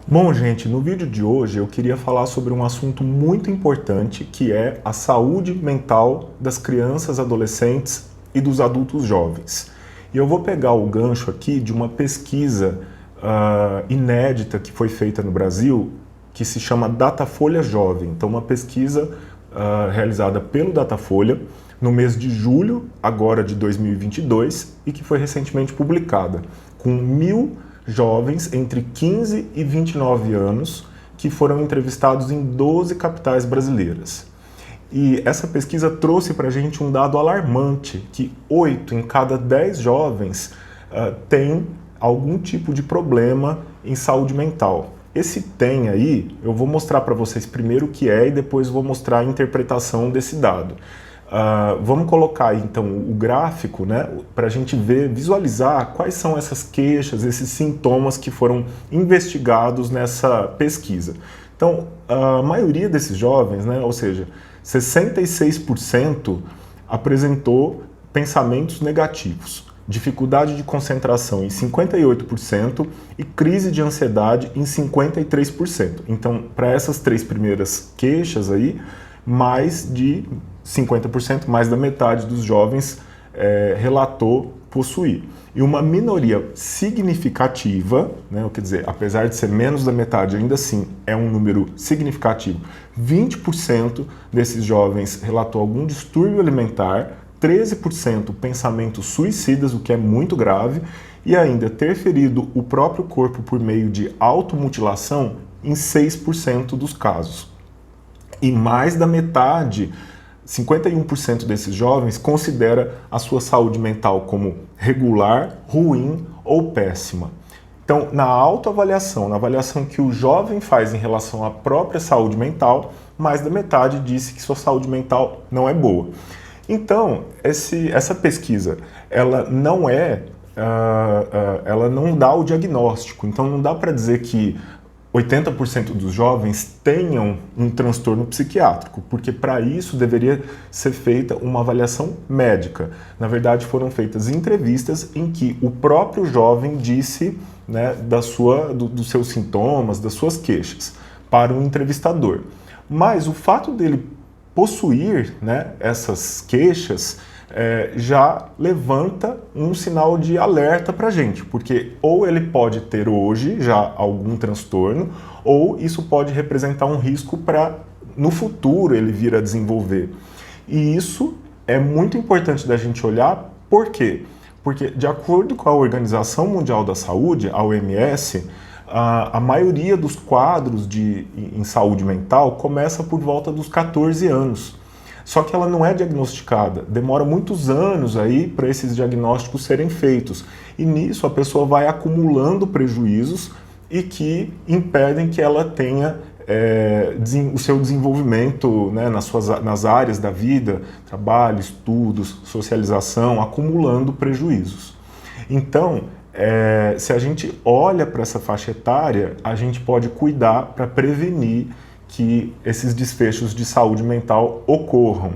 Bom, gente, no vídeo de hoje eu queria falar sobre um assunto muito importante que é a saúde mental das crianças, adolescentes e dos adultos jovens. E eu vou pegar o gancho aqui de uma pesquisa inédita que foi feita no Brasil, que se chama Datafolha Jovem. Então, uma pesquisa realizada pelo Datafolha no mês de julho, agora de 2022, e que foi recentemente publicada, com 1.000 jovens entre 15 e 29 anos que foram entrevistados em 12 capitais brasileiras. E essa pesquisa trouxe para a gente um dado alarmante, que 8 em cada 10 jovens têm algum tipo de problema em saúde mental. Esse tem aí, eu vou mostrar para vocês primeiro o que é e depois vou mostrar a interpretação desse dado. Vamos colocar aí, então, o gráfico, né, para a gente ver, visualizar quais são essas queixas, esses sintomas que foram investigados nessa pesquisa. Então, a maioria desses jovens, né, ou seja, 66% apresentou pensamentos negativos, dificuldade de concentração em 58% e crise de ansiedade em 53%. Então, para essas três primeiras queixas aí, mais de 50%, mais da metade dos jovens relatou possuir. E uma minoria significativa, né, quer dizer, apesar de ser menos da metade, ainda assim é um número significativo, 20% desses jovens relatou algum distúrbio alimentar, 13% pensamentos suicidas, o que é muito grave, e ainda ter ferido o próprio corpo por meio de automutilação em 6% dos casos. E mais da metade, 51% desses jovens, considera a sua saúde mental como regular, ruim ou péssima. Então, na autoavaliação, na avaliação que o jovem faz em relação à própria saúde mental, mais da metade disse que sua saúde mental não é boa. Então, essa pesquisa, ela não ela não dá o diagnóstico. Então, não dá para dizer que 80% dos jovens tenham um transtorno psiquiátrico, porque para isso deveria ser feita uma avaliação médica. Na verdade, foram feitas entrevistas em que o próprio jovem disse, né, dos seus sintomas, das suas queixas, para o entrevistador. Mas o fato dele possuir, né, essas queixas já levanta um sinal de alerta para a gente, porque ou ele pode ter hoje já algum transtorno, ou isso pode representar um risco para no futuro ele vir a desenvolver. E isso é muito importante da gente olhar, por quê? Porque de acordo com a Organização Mundial da Saúde, a OMS, a maioria dos quadros em saúde mental começa por volta dos 14 anos. Só que ela não é diagnosticada, demora muitos anos aí para esses diagnósticos serem feitos. E nisso a pessoa vai acumulando prejuízos e que impedem que ela tenha o seu desenvolvimento, né, nas áreas da vida, trabalho, estudos, socialização, acumulando prejuízos. Então, se a gente olha para essa faixa etária, a gente pode cuidar para prevenir que esses desfechos de saúde mental ocorram.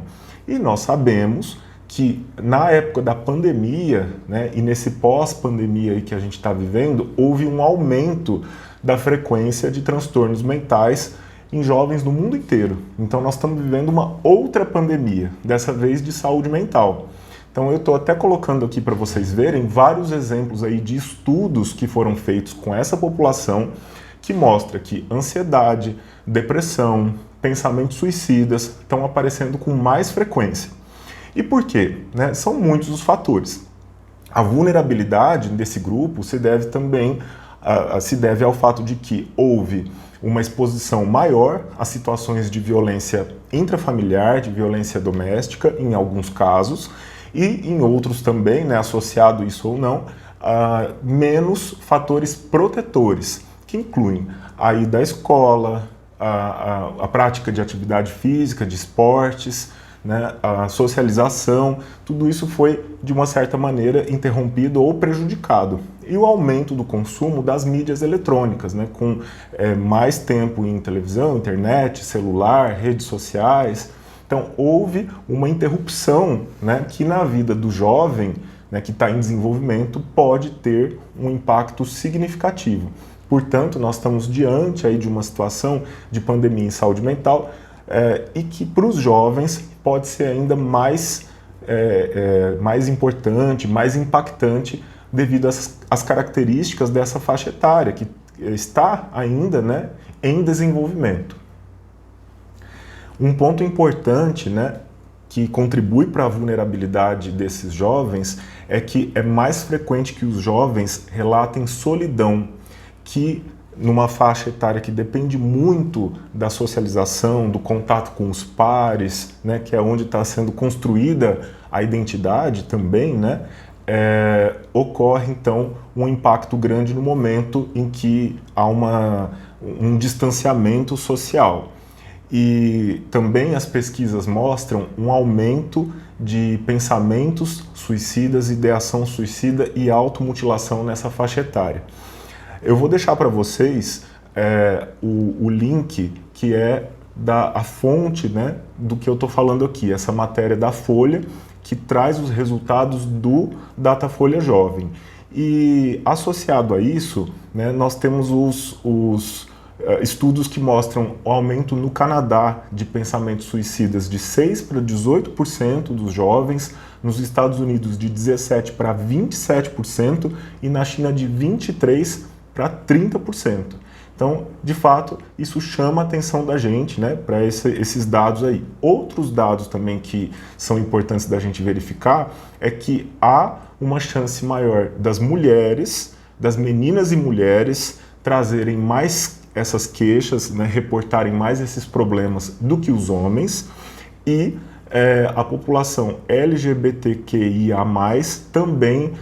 E nós sabemos que na época da pandemia, né, e nesse pós-pandemia que a gente está vivendo, houve um aumento da frequência de transtornos mentais em jovens do mundo inteiro. Então nós estamos vivendo uma outra pandemia, dessa vez de saúde mental. Então eu estou até colocando aqui para vocês verem vários exemplos aí de estudos que foram feitos com essa população, que mostra que ansiedade, depressão, pensamentos suicidas estão aparecendo com mais frequência. E por quê? Né? São muitos os fatores. A vulnerabilidade desse grupo se deve ao fato de que houve uma exposição maior a situações de violência intrafamiliar, de violência doméstica, em alguns casos, e em outros também, né, associado isso ou não, menos fatores protetores, que incluem a ida à escola, a prática de atividade física, de esportes, né, a socialização, tudo isso foi, de uma certa maneira, interrompido ou prejudicado. E o aumento do consumo das mídias eletrônicas, né, com mais tempo em televisão, internet, celular, redes sociais. Então, houve uma interrupção, né, que na vida do jovem, né, que está em desenvolvimento, pode ter um impacto significativo. Portanto, nós estamos diante aí de uma situação de pandemia em saúde mental e que para os jovens pode ser ainda mais importante, mais impactante devido às características dessa faixa etária que está ainda, né, em desenvolvimento. Um ponto importante, né, que contribui para a vulnerabilidade desses jovens é que é mais frequente que os jovens relatem solidão, que numa faixa etária que depende muito da socialização, do contato com os pares, né, que é onde está sendo construída a identidade também, né, ocorre então um impacto grande no momento em que há um distanciamento social. E também as pesquisas mostram um aumento de pensamentos suicidas, ideação suicida e automutilação nessa faixa etária. Eu vou deixar para vocês o link que é a fonte, né, do que eu estou falando aqui, essa matéria da Folha, que traz os resultados do Datafolha Jovem. E associado a isso, né, nós temos os estudos que mostram o aumento no Canadá de pensamentos suicidas de 6% para 18% dos jovens, nos Estados Unidos de 17% para 27% e na China de 23% para 30%. Então, de fato, isso chama a atenção da gente, né, para esses dados aí. Outros dados também que são importantes da gente verificar é que há uma chance maior das mulheres, das meninas e mulheres, trazerem mais essas queixas, né, reportarem mais esses problemas do que os homens, e a população LGBTQIA+, também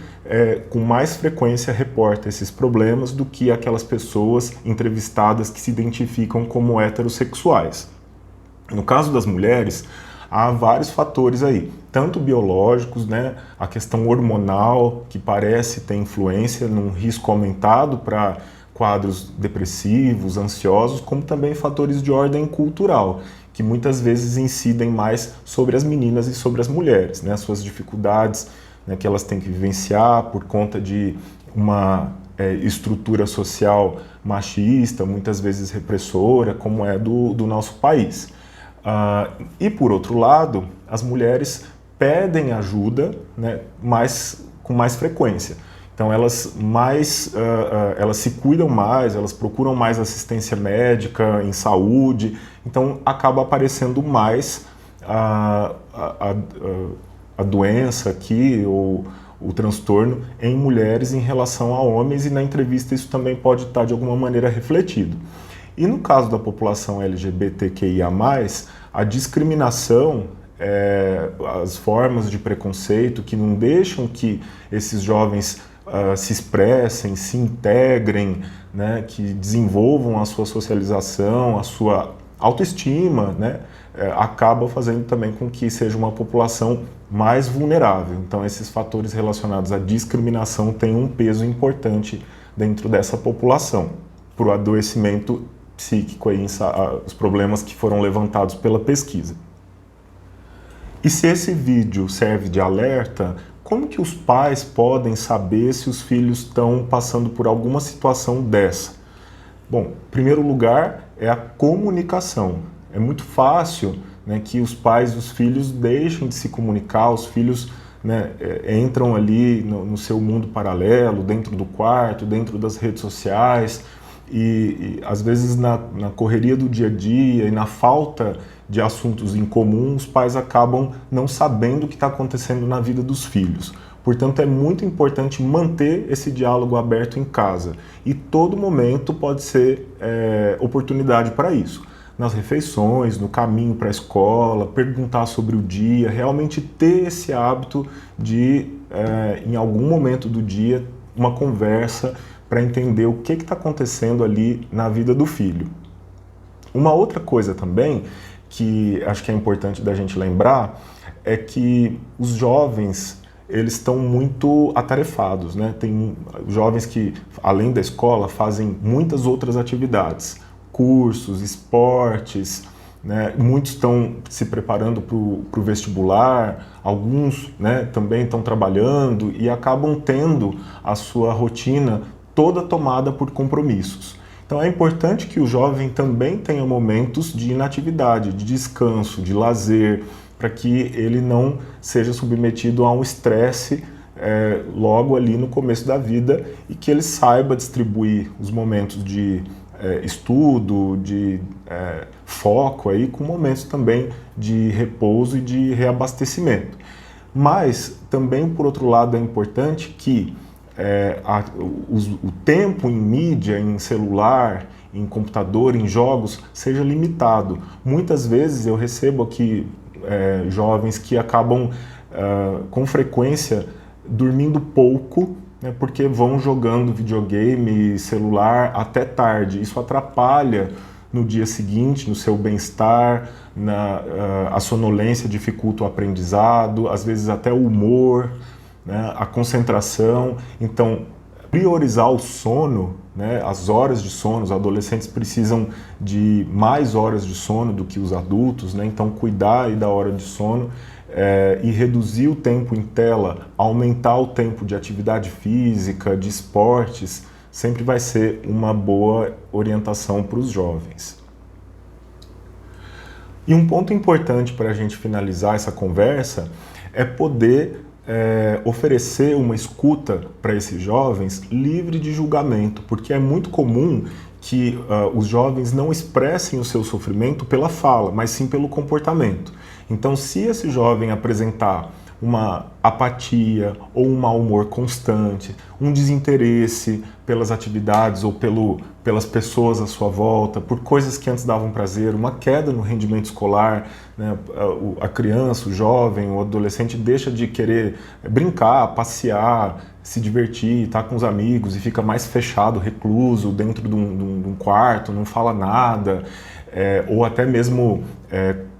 com mais frequência reporta esses problemas do que aquelas pessoas entrevistadas que se identificam como heterossexuais. No caso das mulheres, há vários fatores aí, tanto biológicos, né, a questão hormonal, que parece ter influência num risco aumentado para quadros depressivos, ansiosos, como também fatores de ordem cultural, que muitas vezes incidem mais sobre as meninas e sobre as mulheres, né, suas dificuldades, né, que elas têm que vivenciar por conta de uma estrutura social machista, muitas vezes repressora, como é do nosso país. E por outro lado, as mulheres pedem ajuda, né, com mais frequência. Então elas se cuidam mais, elas procuram mais assistência médica em saúde, então acaba aparecendo mais a doença aqui, ou o transtorno em mulheres em relação a homens, e na entrevista isso também pode estar de alguma maneira refletido. E no caso da população LGBTQIA+, a discriminação, as formas de preconceito que não deixam que esses jovens se expressem, se integrem, né, que desenvolvam a sua socialização, a sua autoestima, né, acaba fazendo também com que seja uma população mais vulnerável. Então esses fatores relacionados à discriminação têm um peso importante dentro dessa população, para o adoecimento psíquico, aí, os problemas que foram levantados pela pesquisa. E se esse vídeo serve de alerta, como que os pais podem saber se os filhos estão passando por alguma situação dessa? Bom, em primeiro lugar é a comunicação. É muito fácil, né, que os pais e os filhos deixem de se comunicar, os filhos, né, entram ali no seu mundo paralelo, dentro do quarto, dentro das redes sociais, e às vezes na correria do dia a dia e na falta de assuntos em comum, os pais acabam não sabendo o que está acontecendo na vida dos filhos. Portanto, é muito importante manter esse diálogo aberto em casa, e todo momento pode ser oportunidade para isso. Nas refeições, no caminho para a escola, perguntar sobre o dia, realmente ter esse hábito de, em algum momento do dia, uma conversa para entender o que está acontecendo ali na vida do filho. Uma outra coisa também, que acho que é importante da gente lembrar, é que os jovens, eles estão muito atarefados, né? Tem jovens que, além da escola, fazem muitas outras atividades, cursos, esportes, né? Muitos estão se preparando para o vestibular, alguns, né, também estão trabalhando e acabam tendo a sua rotina toda tomada por compromissos. Então é importante que o jovem também tenha momentos de inatividade, de descanso, de lazer, para que ele não seja submetido a um estresse logo ali no começo da vida e que ele saiba distribuir os momentos de estudo, de foco aí, com momentos também de repouso e de reabastecimento. Mas também, por outro lado, é importante que o tempo em mídia, em celular, em computador, em jogos, seja limitado. Muitas vezes eu recebo aqui jovens que acabam com frequência dormindo pouco, né, porque vão jogando videogame, celular até tarde. Isso atrapalha no dia seguinte, no seu bem-estar, a sonolência dificulta o aprendizado, às vezes até o humor, né, a concentração. Então, priorizar o sono, né, as horas de sono, os adolescentes precisam de mais horas de sono do que os adultos, né, então cuidar aí da hora de sono e reduzir o tempo em tela, aumentar o tempo de atividade física, de esportes, sempre vai ser uma boa orientação para os jovens. E um ponto importante para a gente finalizar essa conversa é poder oferecer uma escuta para esses jovens livre de julgamento, porque é muito comum que os jovens não expressem o seu sofrimento pela fala, mas sim pelo comportamento. Então, se esse jovem apresentar uma apatia ou um mau humor constante, um desinteresse pelas atividades ou pelas pessoas à sua volta, por coisas que antes davam prazer, uma queda no rendimento escolar, né? A criança, o jovem, o adolescente deixa de querer brincar, passear, se divertir, estar com os amigos e fica mais fechado, recluso, dentro de um quarto, não fala nada, ou até mesmo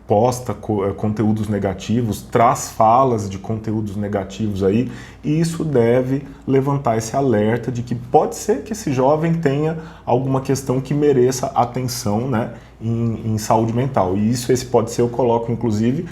posta conteúdos negativos, traz falas de conteúdos negativos aí, e isso deve levantar esse alerta de que pode ser que esse jovem tenha alguma questão que mereça atenção, né, em saúde mental. E esse pode ser, eu coloco inclusive,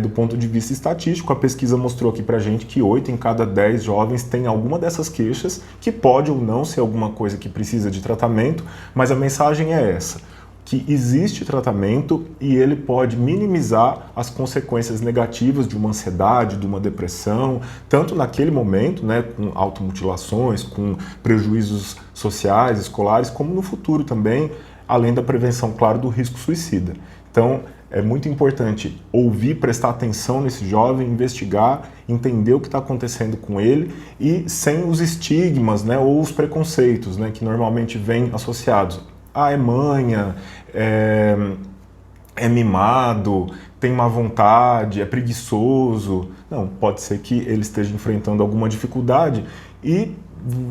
do ponto de vista estatístico, a pesquisa mostrou aqui pra gente que 8 em cada 10 jovens têm alguma dessas queixas, que pode ou não ser alguma coisa que precisa de tratamento, mas a mensagem é essa: que existe tratamento e ele pode minimizar as consequências negativas de uma ansiedade, de uma depressão, tanto naquele momento, né, com automutilações, com prejuízos sociais, escolares, como no futuro também, além da prevenção, claro, do risco suicida. Então, é muito importante ouvir, prestar atenção nesse jovem, investigar, entender o que está acontecendo com ele e sem os estigmas, né, ou os preconceitos, né, que normalmente vêm associados. É manha, é mimado, tem má vontade, é preguiçoso. Não, pode ser que ele esteja enfrentando alguma dificuldade e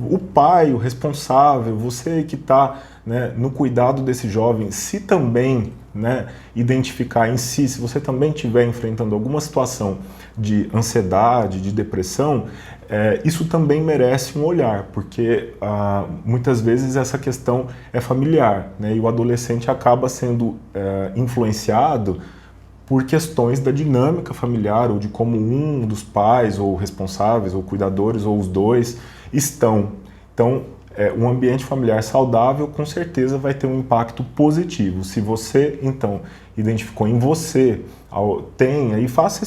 o pai, o responsável, você que está, né, no cuidado desse jovem, se também, né, identificar em si, se você também estiver enfrentando alguma situação de ansiedade, de depressão, isso também merece um olhar, porque muitas vezes essa questão é familiar, né, e o adolescente acaba sendo influenciado por questões da dinâmica familiar ou de como um dos pais ou responsáveis ou cuidadores ou os dois estão. Então, um ambiente familiar saudável com certeza vai ter um impacto positivo. Se você, então, identificou em você, tenha e faça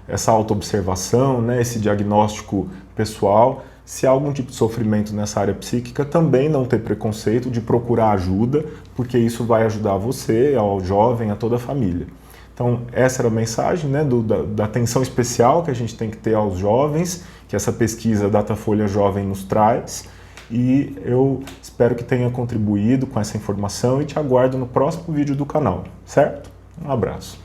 essa autoobservação, né, esse diagnóstico pessoal. Se há algum tipo de sofrimento nessa área psíquica, também não ter preconceito de procurar ajuda, porque isso vai ajudar você, ao jovem, a toda a família. Então, essa era a mensagem, né, da atenção especial que a gente tem que ter aos jovens, que essa pesquisa Datafolha Jovem nos traz. E eu espero que tenha contribuído com essa informação e te aguardo no próximo vídeo do canal, certo? Um abraço.